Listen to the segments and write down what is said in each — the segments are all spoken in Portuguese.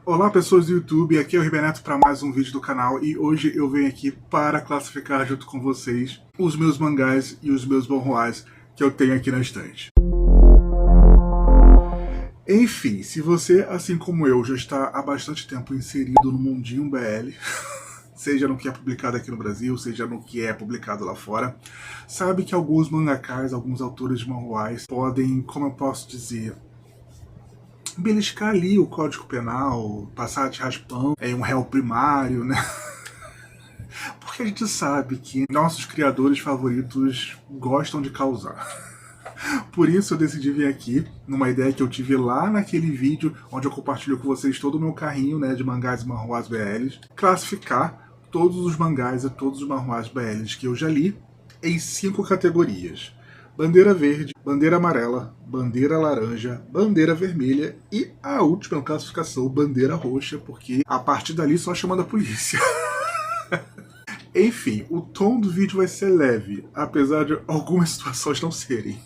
Olá pessoas do YouTube, aqui é o Ribeneto para mais um vídeo do canal e hoje eu venho aqui para classificar junto com vocês os meus mangás e os meus manhwas que eu tenho aqui na estante. Enfim, se você, assim como eu, já está há bastante tempo inserido no mundinho BL, seja no que é publicado aqui no Brasil, seja no que é publicado lá fora, sabe que alguns mangakás, alguns autores de manhwas podem, como eu posso dizer, beliscar ali o Código Penal, passar de raspão em um réu primário, né? Porque a gente sabe que nossos criadores favoritos gostam de causar. Por isso eu decidi vir aqui, numa ideia que eu tive lá naquele vídeo onde eu compartilho com vocês todo o meu carrinho, né, de mangás e manhwas BLs, classificar todos os mangás e todos os manhwas BLs que eu já li em 5 categorias: bandeira verde, bandeira amarela, bandeira laranja, bandeira vermelha e a última classificação, bandeira roxa, porque a partir dali só chamando a polícia. Enfim, o tom do vídeo vai ser leve, apesar de algumas situações não serem.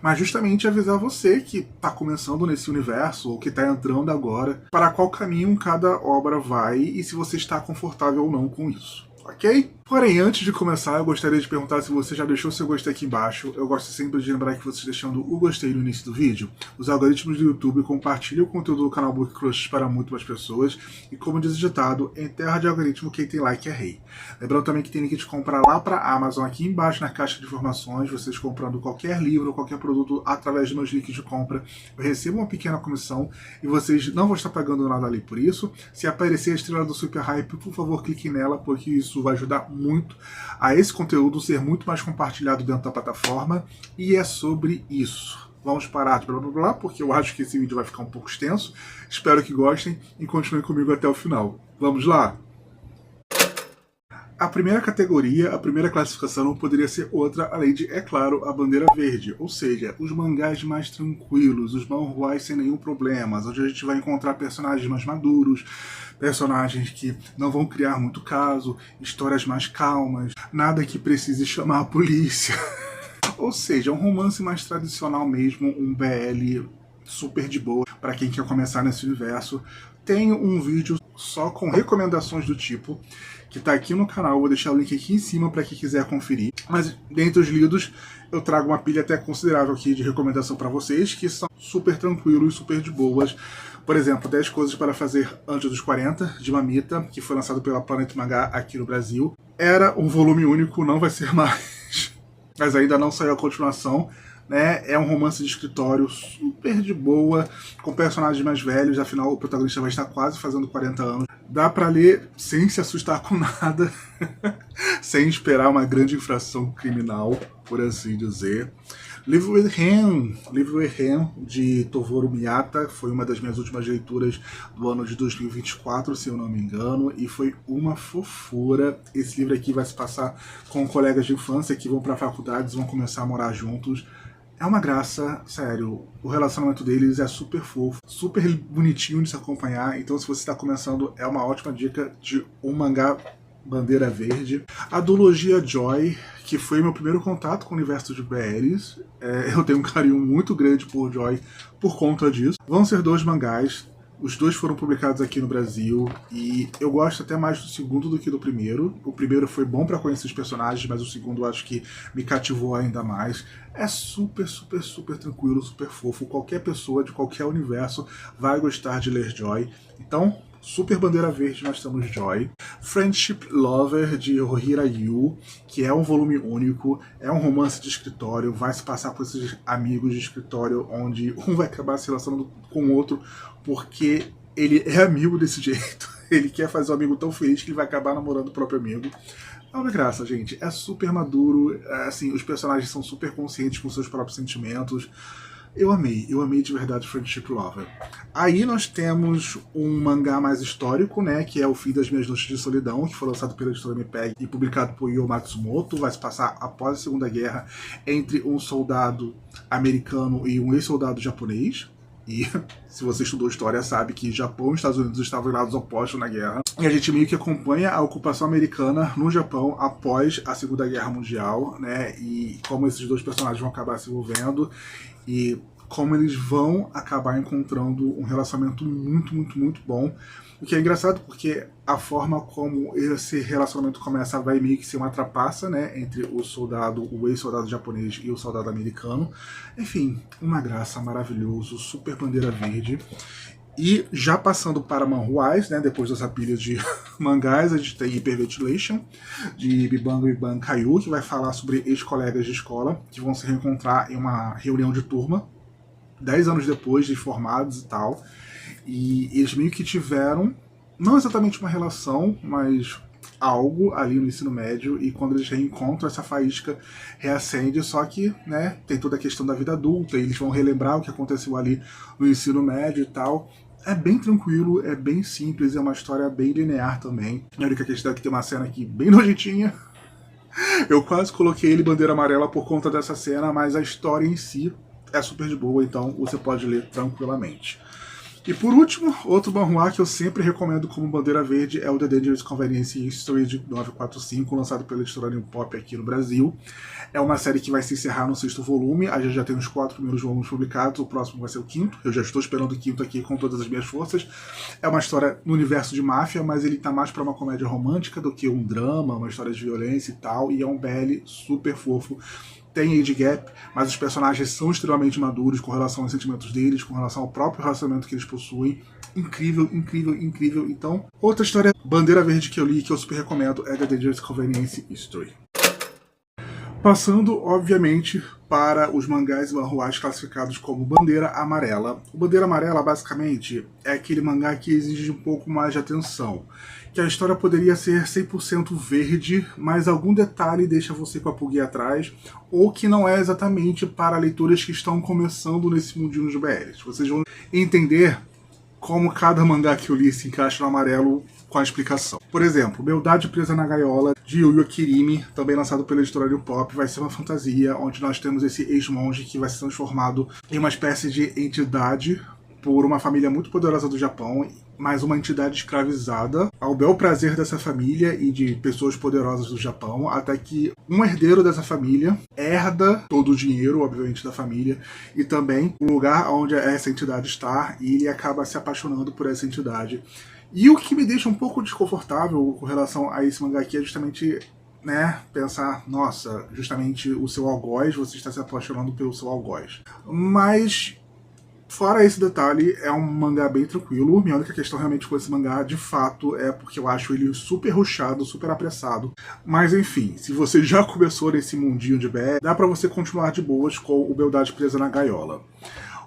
Mas justamente avisar você que está começando nesse universo, ou que está entrando agora, para qual caminho cada obra vai e se você está confortável ou não com isso, ok? Porém, antes de começar, eu gostaria de perguntar se você já deixou seu gostei aqui embaixo. Eu gosto sempre de lembrar que vocês deixando o gostei no início do vídeo, os algoritmos do YouTube compartilham o conteúdo do canal Book Crush para muito mais pessoas, e como diz o ditado, em terra de algoritmo quem tem like é rei. Lembrando também que tem link de compra lá para a Amazon aqui embaixo na caixa de informações. Vocês comprando qualquer livro, qualquer produto através dos meus links de compra, eu recebo uma pequena comissão e vocês não vão estar pagando nada ali por isso. Se aparecer a estrela do Super Hype, por favor clique nela, porque isso vai ajudar muito a esse conteúdo ser muito mais compartilhado dentro da plataforma. E é sobre isso. Vamos parar de blá blá blá, porque eu acho que esse vídeo vai ficar um pouco extenso. Espero que gostem e continuem comigo até o final. Vamos lá? A primeira categoria, a primeira classificação não poderia ser outra, além de, é claro, a bandeira verde. Ou seja, os mangás mais tranquilos, os manhwas sem nenhum problema, onde a gente vai encontrar personagens mais maduros, personagens que não vão criar muito caso, histórias mais calmas, nada que precise chamar a polícia. Ou seja, um romance mais tradicional mesmo, um BL super de boa para quem quer começar nesse universo. Tenho um vídeo só com recomendações do tipo, que tá aqui no canal, vou deixar o link aqui em cima para quem quiser conferir. Mas dentre os lidos, eu trago uma pilha até considerável aqui de recomendação para vocês, que são super tranquilos e super de boas. Por exemplo, 10 coisas para fazer antes dos 40, de Mamita, que foi lançado pela Planet Mangá aqui no Brasil. Era um volume único, não vai ser mais, mas ainda não saiu a continuação. Né? É um romance de escritório super de boa, com personagens mais velhos, afinal o protagonista vai estar quase fazendo 40 anos. Dá pra ler sem se assustar com nada, sem esperar uma grande infração criminal, por assim dizer. Live with Him, de Tovoru Miyata, foi uma das minhas últimas leituras do ano de 2024, se eu não me engano, e foi uma fofura. Esse livro aqui vai se passar com colegas de infância que vão para faculdades, vão começar a morar juntos. É uma graça, sério, o relacionamento deles é super fofo, super bonitinho de se acompanhar, então se você está começando, é uma ótima dica de um mangá bandeira verde. A duologia Joy, que foi meu primeiro contato com o universo de BLs, eu tenho um carinho muito grande por Joy por conta disso. Vão ser 2 mangás. Os 2 foram publicados aqui no Brasil e eu gosto até mais do segundo do que do primeiro. O primeiro foi bom para conhecer os personagens, mas o segundo eu acho que me cativou ainda mais. É super, super, super tranquilo, super fofo. Qualquer pessoa de qualquer universo vai gostar de ler Joy. Então, super bandeira verde, nós temos Joy. Friendship Lover, de Rohira Yu, que é um volume único, é um romance de escritório, vai se passar com esses amigos de escritório, onde um vai acabar se relacionando com o outro, porque ele é amigo desse jeito. Ele quer fazer o amigo tão feliz que ele vai acabar namorando o próprio amigo. É uma graça, gente. É super maduro, assim, os personagens são super conscientes com seus próprios sentimentos. Eu amei de verdade Friendship Lover. Aí nós temos um mangá mais histórico, né, que é O Fim das Minhas Noites de Solidão, que foi lançado pela editora MPEG e publicado por Io Matsumoto. Vai se passar após a Segunda Guerra entre um soldado americano e um ex-soldado japonês. E se você estudou história sabe que Japão e Estados Unidos estavam em lados opostos na guerra. E a gente meio que acompanha a ocupação americana no Japão após a Segunda Guerra Mundial, né? E como esses 2 personagens vão acabar se envolvendo. E como eles vão acabar encontrando um relacionamento muito, muito, muito bom. O que é engraçado porque a forma como esse relacionamento começa vai meio que ser uma trapaça, né, entre o ex-soldado japonês e o soldado americano. Enfim, uma graça, maravilhoso, super bandeira verde. E já passando para manhwas, né, depois dessa pilha de mangás, a gente tem Hyperventilation, de Bibang Kaiu, que vai falar sobre ex-colegas de escola que vão se reencontrar em uma reunião de turma, 10 anos depois de formados e tal. E eles meio que tiveram, não exatamente uma relação, mas algo ali no ensino médio, e quando eles reencontram, essa faísca reacende, só que, né, tem toda a questão da vida adulta, e eles vão relembrar o que aconteceu ali no ensino médio e tal. É bem tranquilo, é bem simples, é uma história bem linear também. A única questão é que tem uma cena aqui bem nojentinha. Eu quase coloquei ele bandeira amarela por conta dessa cena, mas a história em si é super de boa, então você pode ler tranquilamente. E por último, outro manhwa que eu sempre recomendo como bandeira verde é o The Dangerous Convenience History de 945, lançado pela editora New Pop aqui no Brasil. É uma série que vai se encerrar no 6º volume, a gente já tem os 4 primeiros volumes publicados, o próximo vai ser o 5º, eu já estou esperando o 5º aqui com todas as minhas forças. É uma história no universo de máfia, mas ele tá mais para uma comédia romântica do que um drama, uma história de violência e tal, e é um BL super fofo. Tem age gap, mas os personagens são extremamente maduros com relação aos sentimentos deles, com relação ao próprio relacionamento que eles possuem. Incrível, incrível, incrível. Então, outra história bandeira verde que eu li, que eu super recomendo, é The Dangerous Convenience History. Passando, obviamente, para os mangás e manhwas classificados como bandeira amarela. O bandeira amarela, basicamente, é aquele mangá que exige um pouco mais de atenção. Que a história poderia ser 100% verde, mas algum detalhe deixa você com a pulguinha atrás, ou que não é exatamente para leitores que estão começando nesse mundinho de BLs. Vocês vão entender como cada mangá que eu li se encaixa no amarelo com a explicação. Por exemplo, Beldade Presa na Gaiola, de Yu Yu Kirimi, também lançado pela editora New Pop, vai ser uma fantasia onde nós temos esse ex-monge que vai ser transformado em uma espécie de entidade por uma família muito poderosa do Japão, mas uma entidade escravizada ao bel prazer dessa família e de pessoas poderosas do Japão, até que um herdeiro dessa família herda todo o dinheiro, obviamente, da família, e também o lugar onde essa entidade está, e ele acaba se apaixonando por essa entidade. E o que me deixa um pouco desconfortável com relação a esse mangá aqui é justamente, né, pensar, nossa, justamente o seu algoz, você está se apaixonando pelo seu algoz. Mas fora esse detalhe, é um mangá bem tranquilo. Minha única questão realmente com esse mangá, de fato, é porque eu acho ele super rushado, super apressado. Mas enfim, se você já começou nesse mundinho de BL, dá pra você continuar de boas com o Beldade Presa na Gaiola.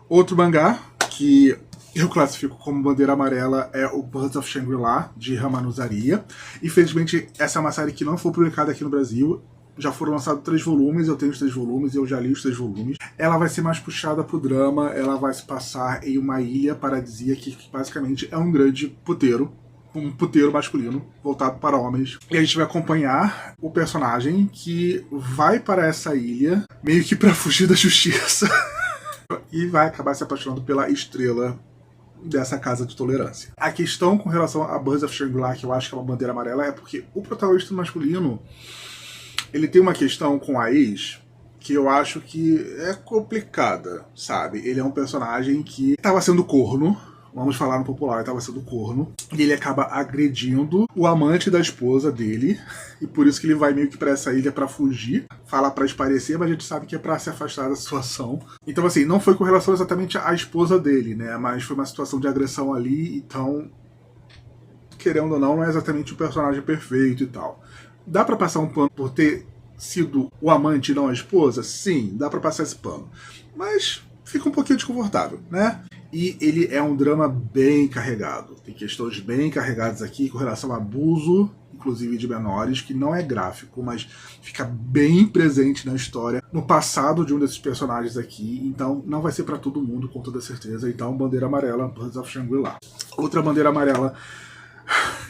Outro mangá que eu classifico como bandeira amarela é o Birds of Shangri-La, de Ramanuzaria. Infelizmente, essa é uma série que não foi publicada aqui no Brasil. Já foram lançados 3 volumes, eu tenho os 3 volumes, eu já li os 3 volumes. Ela vai ser mais puxada pro drama, ela vai se passar em uma ilha paradisíaca que basicamente é um grande puteiro. Um puteiro masculino, voltado para homens. E a gente vai acompanhar o personagem que vai para essa ilha, meio que para fugir da justiça. E vai acabar se apaixonando pela estrela dessa casa de tolerância. A questão com relação a Birds of Shangri-La, que eu acho que é uma bandeira amarela, é porque o protagonista masculino, ele tem uma questão com a ex que eu acho que é complicada, sabe? Ele é um personagem que estava sendo corno, vamos falar no popular, ele estava sendo corno, e ele acaba agredindo o amante da esposa dele, e por isso que ele vai meio que pra essa ilha pra fugir, fala pra esparecer, mas a gente sabe que é pra se afastar da situação. Então assim, não foi com relação exatamente à esposa dele, né, mas foi uma situação de agressão ali, então, querendo ou não, não é exatamente o personagem perfeito e tal. Dá pra passar um pano por ter sido o amante e não a esposa? Sim, dá pra passar esse pano. Mas fica um pouquinho desconfortável, né? E ele é um drama bem carregado. Tem questões bem carregadas aqui com relação ao abuso, inclusive de menores, que não é gráfico, mas fica bem presente na história, no passado de um desses personagens aqui. Então não vai ser pra todo mundo, com toda certeza. Então, bandeira amarela, Birds of Shangri-La. Outra bandeira amarela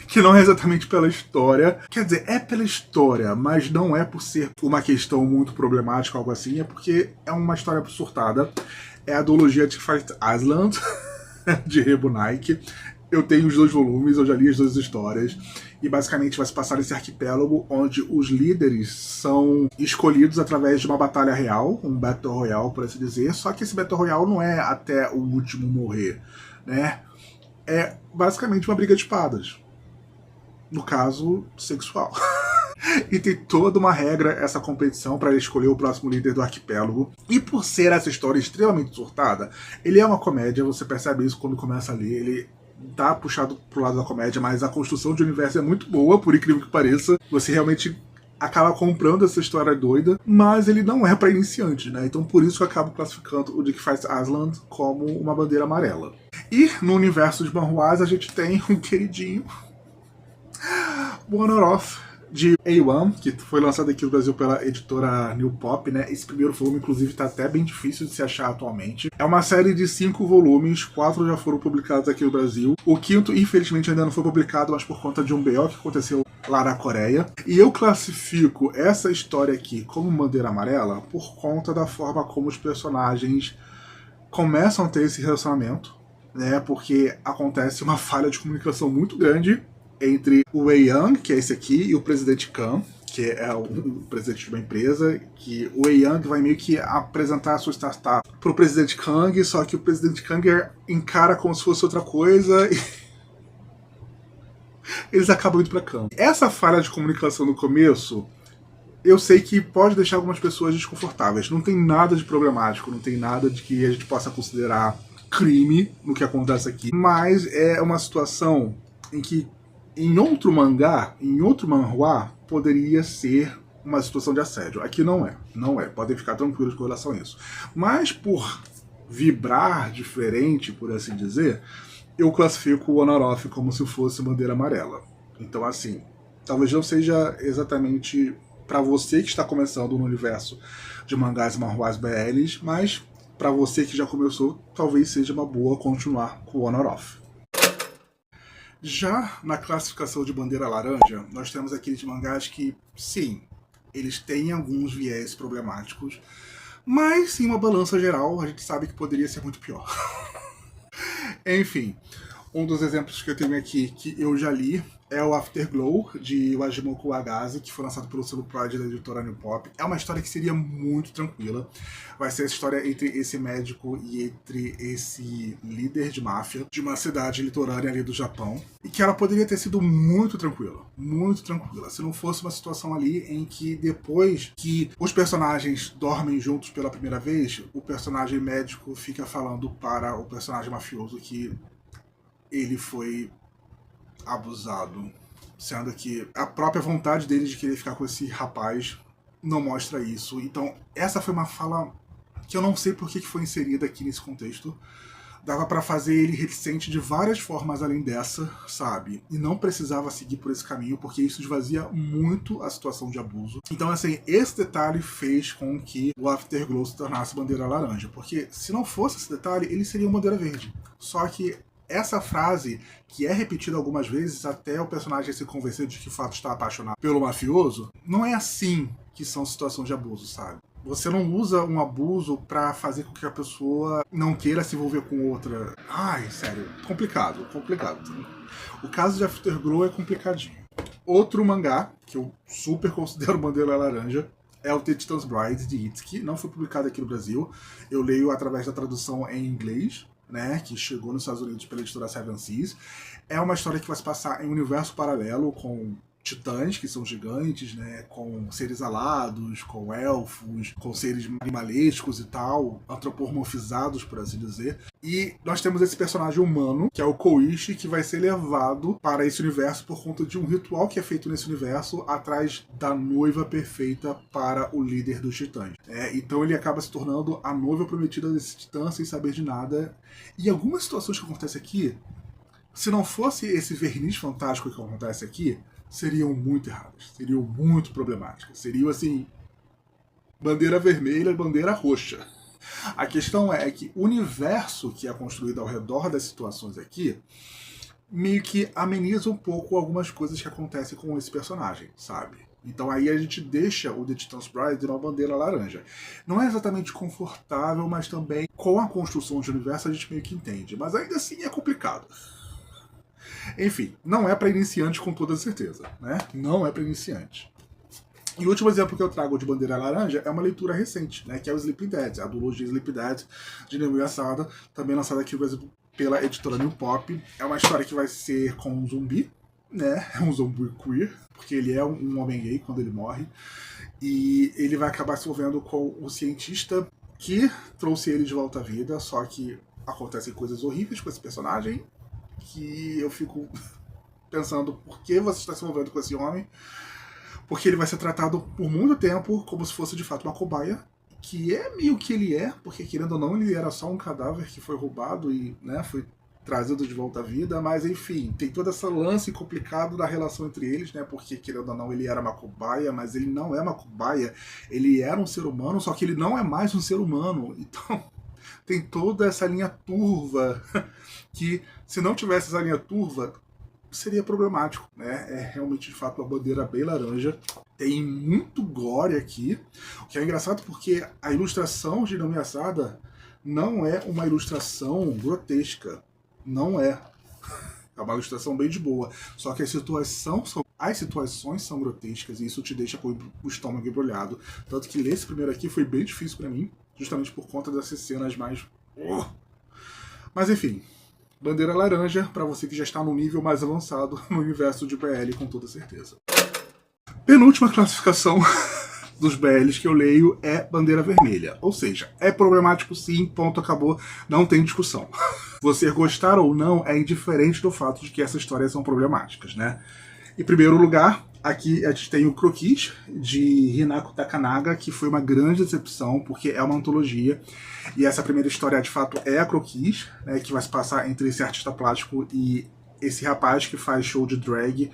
que não é exatamente pela história, quer dizer, é pela história, mas não é por ser uma questão muito problemática, algo assim, é porque é uma história surtada. É a duologia de Fight Island, de Rebo Nike. Eu tenho os 2 volumes, eu já li as 2 histórias, e basicamente vai se passar nesse arquipélago onde os líderes são escolhidos através de uma batalha real, um Battle Royale, por assim dizer, só que esse Battle Royale não é até o último morrer, né? É basicamente uma briga de espadas. No caso, sexual. E tem toda uma regra essa competição para escolher o próximo líder do arquipélago. E por ser essa história extremamente surtada, ele é uma comédia, você percebe isso quando começa a ler. Ele tá puxado pro lado da comédia, mas a construção de universo é muito boa, por incrível que pareça. Você realmente acaba comprando essa história doida, mas ele não é para iniciantes, né? Então por isso eu acabo classificando o Dick Fast Aslan como uma bandeira amarela. E no universo de manhwas a gente tem um queridinho, One Off, de A1, que foi lançado aqui no Brasil pela editora New Pop, né? Esse primeiro volume, inclusive, tá até bem difícil de se achar atualmente. É uma série de 5 volumes, 4 já foram publicados aqui no Brasil. O 5º, infelizmente, ainda não foi publicado, mas por conta de um BO que aconteceu lá na Coreia. E eu classifico essa história aqui como bandeira amarela por conta da forma como os personagens começam a ter esse relacionamento, né? Porque acontece uma falha de comunicação muito grande entre o Wei Yang, que é esse aqui, e o presidente Kang, que é o presidente de uma empresa, que o Wei Yang vai meio que apresentar a sua startup pro presidente Kang, só que o presidente Kang encara como se fosse outra coisa e eles acabam indo pra Kang. Essa falha de comunicação no começo, eu sei que pode deixar algumas pessoas desconfortáveis. Não tem nada de problemático, não tem nada de que a gente possa considerar crime no que acontece aqui, mas é uma situação em que em outro mangá, em outro manhwa, poderia ser uma situação de assédio. Aqui não é, não é. Podem ficar tranquilos com relação a isso. Mas por vibrar diferente, por assim dizer, eu classifico o Honor Off como se fosse bandeira amarela. Então, assim, talvez não seja exatamente para você que está começando no universo de mangás e manhwas BLs, mas para você que já começou, talvez seja uma boa continuar com o Honor Off. Já na classificação de bandeira laranja, nós temos aqueles mangás que, sim, eles têm alguns viés problemáticos, mas em uma balança geral, a gente sabe que poderia ser muito pior. Enfim, um dos exemplos que eu tenho aqui, que eu já li, é o Afterglow, de Wajimoku Agaze, que foi lançado pelo selo Pride da editora New Pop. É uma história que seria muito tranquila. Vai ser a história entre esse médico e entre esse líder de máfia de uma cidade litorânea ali do Japão. E que ela poderia ter sido muito tranquila. Muito tranquila. Se não fosse uma situação ali em que depois que os personagens dormem juntos pela primeira vez, o personagem médico fica falando para o personagem mafioso que ele foi abusado, sendo que a própria vontade dele de querer ficar com esse rapaz não mostra isso. Então essa foi uma fala que eu não sei por que foi inserida aqui nesse contexto. Dava pra fazer ele reticente de várias formas além dessa, sabe? E não precisava seguir por esse caminho, porque isso esvazia muito a situação de abuso. Então, assim, esse detalhe fez com que o Afterglow se tornasse bandeira laranja, porque se não fosse esse detalhe, ele seria uma bandeira verde. Só que essa frase, que é repetida algumas vezes até o personagem se convencer de que o fato está apaixonado pelo mafioso, não é assim que são situações de abuso, sabe? Você não usa um abuso pra fazer com que a pessoa não queira se envolver com outra. Ai, sério, complicado, complicado. O caso de Afterglow é complicadinho. Outro mangá, que eu super considero bandeira laranja, é o The Titan's Bride, de Itsuki. Não foi publicado aqui no Brasil. Eu leio através da tradução em inglês, né, que chegou nos Estados Unidos pela editora Seven Seas. É uma história que vai se passar em um universo paralelo com titãs, que são gigantes, né, com seres alados, com elfos, com seres animalescos e tal, antropomorfizados, por assim dizer. E nós temos esse personagem humano, que é o Koichi, que vai ser levado para esse universo por conta de um ritual que é feito nesse universo atrás da noiva perfeita para o líder dos titãs. Então ele acaba se tornando a noiva prometida desse titã sem saber de nada. E algumas situações que acontecem aqui, se não fosse esse verniz fantástico que acontece aqui, seriam muito erradas, seriam muito problemáticas, seriam assim, bandeira vermelha e bandeira roxa. A questão é que o universo que é construído ao redor das situações aqui meio que ameniza um pouco algumas coisas que acontecem com esse personagem, sabe? Então aí a gente deixa o The Titan's Bride numa bandeira laranja. Não é exatamente confortável, mas também com a construção de universo a gente meio que entende. Mas ainda assim é complicado. Enfim, não é para iniciante com toda certeza, né? Não é para iniciante. E o último exemplo que eu trago de Bandeira Laranja é uma leitura recente, né, que é o Sleeping Dead, a duologia Sleeping Dead, de Naomi Asada, também lançada aqui no Brasil pela editora New Pop. É uma história que vai ser com um zumbi, né, é um zumbi queer, porque ele é um homem gay quando ele morre, e ele vai acabar se envolvendo com o cientista que trouxe ele de volta à vida, só que acontecem coisas horríveis com esse personagem, que eu fico pensando por que você está se envolvendo com esse homem, porque ele vai ser tratado por muito tempo como se fosse de fato uma cobaia, que é meio que ele é, porque querendo ou não ele era só um cadáver que foi roubado e, né, foi trazido de volta à vida, mas enfim, tem todo esse lance complicado da relação entre eles, né, porque querendo ou não ele era uma cobaia, mas ele não é uma cobaia, ele era um ser humano, só que ele não é mais um ser humano, então tem toda essa linha turva, que se não tivesse essa linha turva, seria problemático, né? É realmente, de fato, uma bandeira bem laranja. Tem muito gore aqui, o que é engraçado porque a ilustração de Naomi Asada não é uma ilustração grotesca. Não é. É uma ilustração bem de boa. Só que as situações são grotescas e isso te deixa com o estômago embrulhado. Tanto que ler esse primeiro aqui foi bem difícil pra mim, justamente por conta dessas cenas mais... Mas enfim, Bandeira Laranja, para você que já está no nível mais avançado no universo de BL, com toda certeza. Penúltima classificação dos BLs que eu leio é Bandeira Vermelha. Ou seja, é problemático sim, ponto, acabou, não tem discussão. Você gostar ou não é indiferente do fato de que essas histórias são problemáticas, né? Em primeiro lugar, aqui a gente tem o Croquis, de Hinako Takanaga, que foi uma grande decepção, porque é uma antologia, e essa primeira história, de fato, é a Croquis, né, que vai se passar entre esse artista plástico e esse rapaz que faz show de drag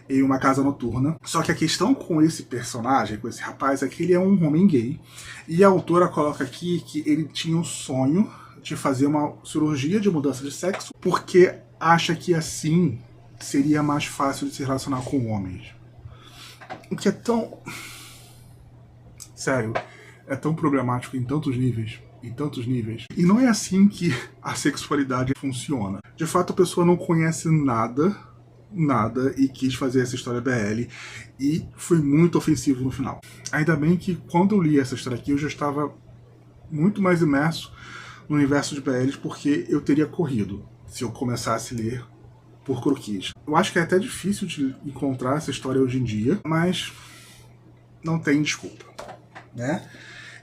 em uma casa noturna. Só que a questão com esse personagem, com esse rapaz, é que ele é um homem gay, e a autora coloca aqui que ele tinha um sonho de fazer uma cirurgia de mudança de sexo, porque acha que assim seria mais fácil de se relacionar com homens. O que é tão... Sério, é tão problemático em tantos níveis. Em tantos níveis. E não é assim que a sexualidade funciona. De fato, a pessoa não conhece nada e quis fazer essa história BL. E foi muito ofensivo no final. Ainda bem que quando eu li essa história aqui, eu já estava muito mais imerso no universo de BLs, porque eu teria corrido se eu começasse a ler por Croquis. Eu acho que é até difícil de encontrar essa história hoje em dia, mas não tem desculpa, né?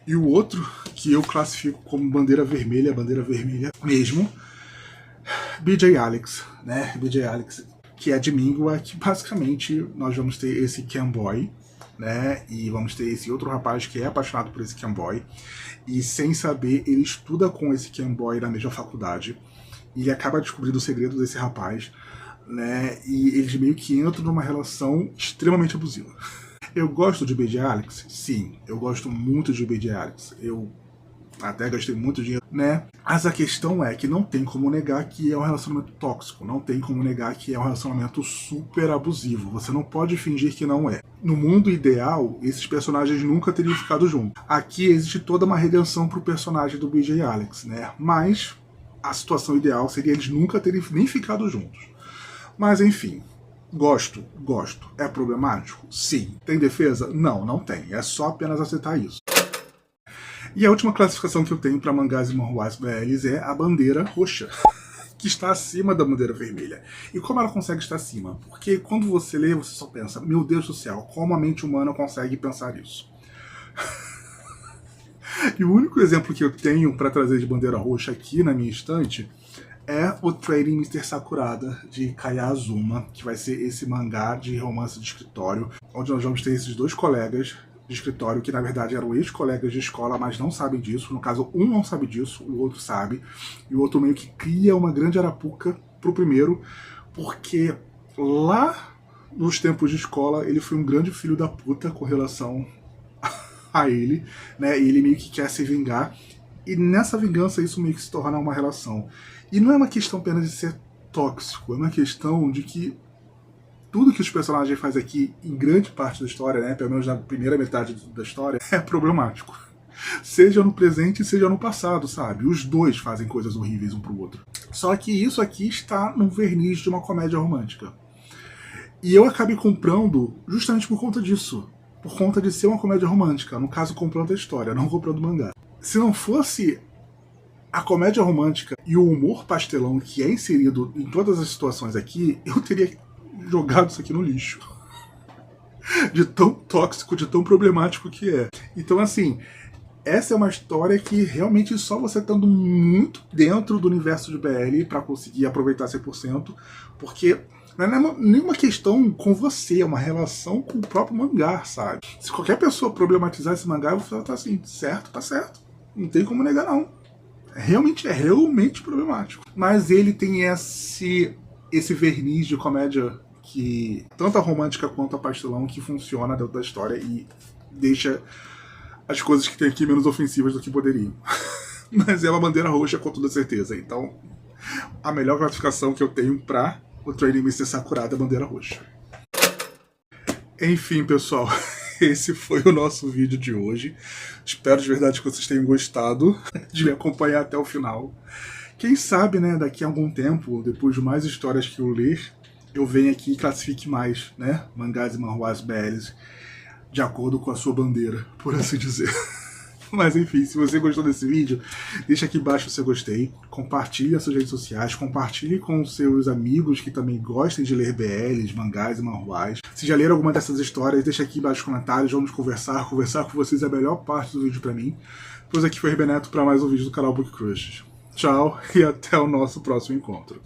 E o outro que eu classifico como bandeira vermelha mesmo, BJ Alex, né? BJ Alex, que é de Mingua, que basicamente nós vamos ter esse Camboy, né? E vamos ter esse outro rapaz que é apaixonado por esse Camboy, e sem saber ele estuda com esse Camboy na mesma faculdade, e ele acaba descobrindo o segredo desse rapaz, né? E eles meio que entram numa relação extremamente abusiva. Eu gosto de BJ Alex? Sim, eu gosto muito de BJ Alex. Eu até gastei muito dinheiro, né? Mas a questão é que não tem como negar que é um relacionamento tóxico, não tem como negar que é um relacionamento super abusivo. Você não pode fingir que não é. No mundo ideal, esses personagens nunca teriam ficado juntos. Aqui existe toda uma redenção pro personagem do BJ Alex, né? Mas a situação ideal seria eles nunca terem nem ficado juntos. Mas enfim, gosto. É problemático? Sim. Tem defesa? Não, não tem. É só apenas aceitar isso. E a última classificação que eu tenho para mangás e manhwas BLs é a bandeira roxa, que está acima da bandeira vermelha. E como ela consegue estar acima? Porque quando você lê, você só pensa, meu Deus do céu, como a mente humana consegue pensar isso? E o único exemplo que eu tenho para trazer de bandeira roxa aqui na minha estante é o Trading Mr. Sakurada, de Kaya Azuma, que vai ser esse mangá de romance de escritório, onde nós vamos ter esses dois colegas de escritório, que na verdade eram ex-colegas de escola, mas não sabem disso. No caso, um não sabe disso, o outro sabe, e o outro meio que cria uma grande arapuca pro primeiro, porque lá nos tempos de escola ele foi um grande filho da puta com relação a ele, né? E ele meio que quer se vingar, e nessa vingança isso meio que se torna uma relação. E não é uma questão apenas de ser tóxico, é uma questão de que tudo que os personagens fazem aqui, em grande parte da história, né, pelo menos na primeira metade da história, é problemático. Seja no presente, seja no passado, sabe? Os dois fazem coisas horríveis um pro outro. Só que isso aqui está no verniz de uma comédia romântica. E eu acabei comprando justamente por conta disso. Por conta de ser uma comédia romântica. No caso, comprando a história, não comprando o mangá. Se não fosse a comédia romântica e o humor pastelão que é inserido em todas as situações aqui, eu teria jogado isso aqui no lixo. De tão tóxico, de tão problemático que é. Então, assim, essa é uma história que realmente só você estando muito dentro do universo de BL para conseguir aproveitar 100%, porque não é nenhuma questão com você, é uma relação com o próprio mangá, sabe? Se qualquer pessoa problematizar esse mangá, eu vou falar assim, certo, tá certo. Não tem como negar, não. É realmente problemático. Mas ele tem esse verniz de comédia que, tanto a romântica quanto a pastelão, que funciona dentro da história e deixa as coisas que tem aqui menos ofensivas do que poderiam. Mas é uma bandeira roxa com toda certeza. Então, a melhor classificação que eu tenho pra o Training Mr. Sakura é a bandeira roxa. Enfim, pessoal, esse foi o nosso vídeo de hoje. Espero de verdade que vocês tenham gostado de me acompanhar até o final. Quem sabe, né, daqui a algum tempo, depois de mais histórias que eu ler, eu venho aqui e classifique mais, né, mangás e manhwas BLs de acordo com a sua bandeira, por assim dizer. Mas enfim, se você gostou desse vídeo, deixa aqui embaixo o seu gostei, compartilhe nas suas redes sociais, compartilhe com seus amigos que também gostem de ler BLs, mangás e manhwas. Se já leram alguma dessas histórias, deixa aqui embaixo nos comentários, vamos conversar com vocês é a melhor parte do vídeo pra mim. Pois aqui foi Rebeneto para mais um vídeo do canal Book Crush. Tchau e até o nosso próximo encontro.